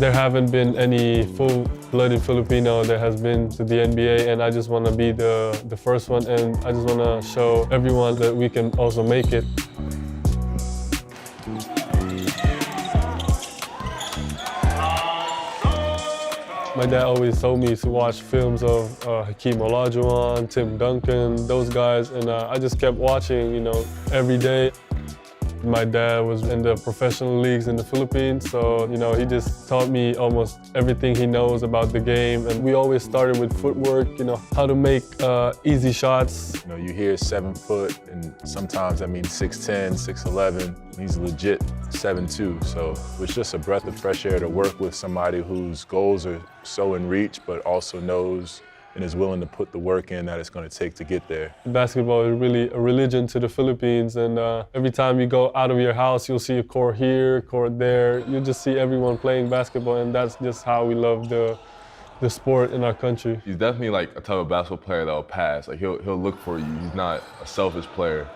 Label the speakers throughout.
Speaker 1: There haven't been any full-blooded Filipino that has been to the NBA, and I just want to be the first one, and I just want to show everyone that we can also make it. My dad always told me to watch films of Hakeem Olajuwon, Tim Duncan, those guys, and I just kept watching, every day. My dad was in the professional leagues in the Philippines, so, he just taught me almost everything he knows about the game. And we always started with footwork, how to make easy shots.
Speaker 2: You hear 7 foot, and sometimes that means 6'10", 6'11". He's legit 7'2", so it's just a breath of fresh air to work with somebody whose goals are so in reach, but also knows and is willing to put the work in that it's going to take to get there.
Speaker 1: Basketball is really a religion to the Philippines, and every time you go out of your house, you'll see a court here, a court there. You just see everyone playing basketball, and that's just how we love the sport in our country.
Speaker 3: He's definitely like a type of basketball player that'll pass. Like he'll look for you. He's not a selfish player.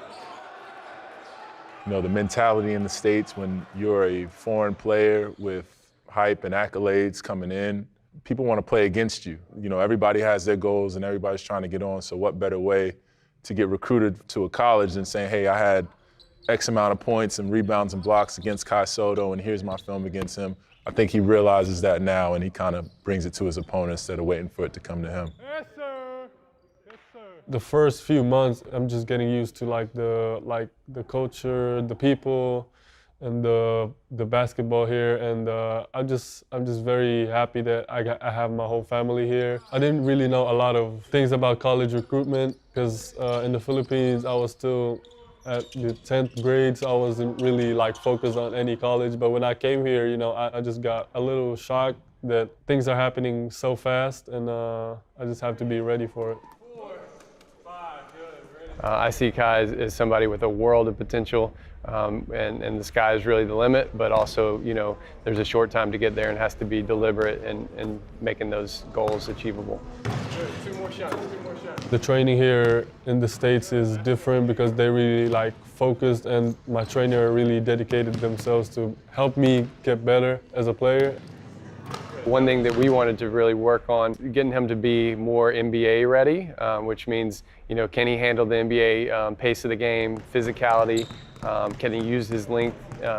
Speaker 2: The mentality in the States when you're a foreign player with hype and accolades coming in, people want to play against you. Everybody has their goals and everybody's trying to get on, so what better way to get recruited to a college than saying, hey, I had X amount of points and rebounds and blocks against Sotto, and here's my film against him. I think he realizes that now, and he kind of brings it to his opponent instead of waiting for it to come to him.
Speaker 1: Yes, sir. Yes, sir. The first few months, I'm just getting used to the culture, the people, and the basketball here, and I'm just very happy that I have my whole family here. I didn't really know a lot of things about college recruitment because in the Philippines I was still at the 10th grade, so I wasn't really focused on any college. But when I came here, I just got a little shocked that things are happening so fast, and I just have to be ready for it.
Speaker 4: 4, 5, good. I see Kai as somebody with a world of potential. And the sky is really the limit, but also, there's a short time to get there and has to be deliberate in making those goals achievable. Good. 2 more shots.
Speaker 1: The training here in the States is different because they really focused, and my trainer really dedicated themselves to help me get better as a player.
Speaker 4: One thing that we wanted to really work on, getting him to be more NBA ready, which means, can he handle the NBA pace of the game, physicality? Can he use his length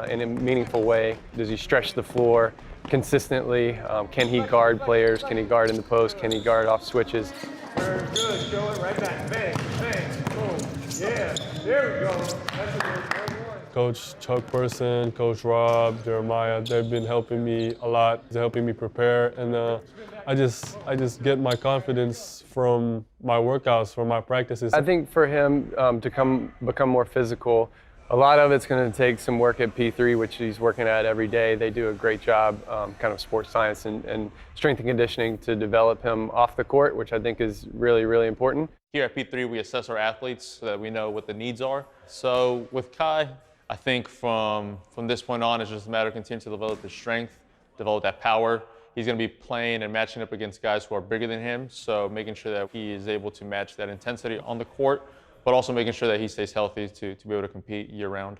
Speaker 4: in a meaningful way? Does he stretch the floor consistently? Can he guard players? Can he guard in the post? Can he guard off switches?
Speaker 5: Very good. Show it right back. Bang, bang, boom. Yeah, there we go. That's a good one.
Speaker 1: Coach Chuck Person, Coach Rob, Jeremiah, they've been helping me a lot. They're helping me prepare, and I just get my confidence from my workouts, from my practices.
Speaker 4: I think for him to become more physical, a lot of it's going to take some work at P3, which he's working at every day. They do a great job, kind of sports science and strength and conditioning to develop him off the court, which I think is really, really important.
Speaker 6: Here at P3, we assess our athletes so that we know what the needs are. So with Kai, I think from this point on, it's just a matter of continuing to develop his strength, develop that power. He's going to be playing and matching up against guys who are bigger than him, so making sure that he is able to match that intensity on the court, but also making sure that he stays healthy to be able to compete year-round.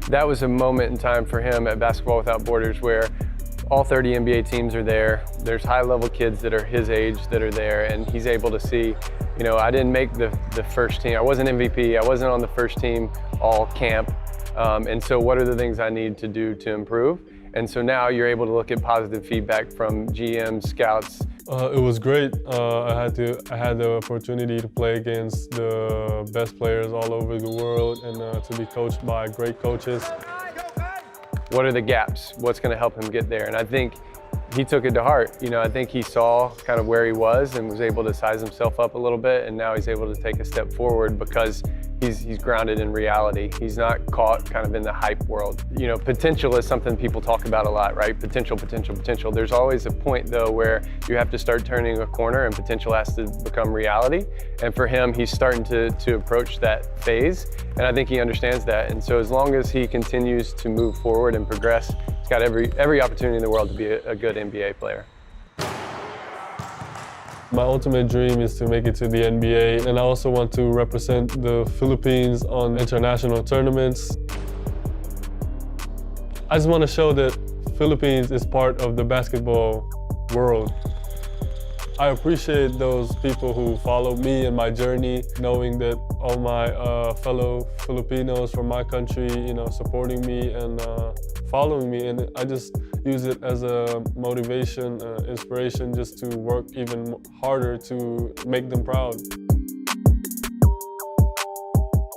Speaker 4: That was a moment in time for him at Basketball Without Borders where all 30 NBA teams are there. There's high-level kids that are his age that are there, and he's able to see, I didn't make the first team. I wasn't MVP. I wasn't on the first team all camp. And so what are the things I need to do to improve? And so now you're able to look at positive feedback from GMs, scouts.
Speaker 1: It was great. I had the opportunity to play against the best players all over the world, and to be coached by great coaches.
Speaker 4: What are the gaps? What's going to help him get there? And I think he took it to heart. I think he saw kind of where he was and was able to size himself up a little bit, and now he's able to take a step forward because he's grounded in reality. He's not caught kind of in the hype world. Potential is something people talk about a lot, right? Potential, potential, potential. There's always a point though where you have to start turning a corner and potential has to become reality. And for him, he's starting to approach that phase. And I think he understands that. And so as long as he continues to move forward and progress, he's got every opportunity in the world to be a good NBA player.
Speaker 1: My ultimate dream is to make it to the NBA, and I also want to represent the Philippines on international tournaments. I just want to show that Philippines is part of the basketball world. I appreciate those people who follow me and my journey, knowing that all my fellow Filipinos from my country, supporting me and following me. And I just use it as a motivation, inspiration, just to work even harder to make them proud.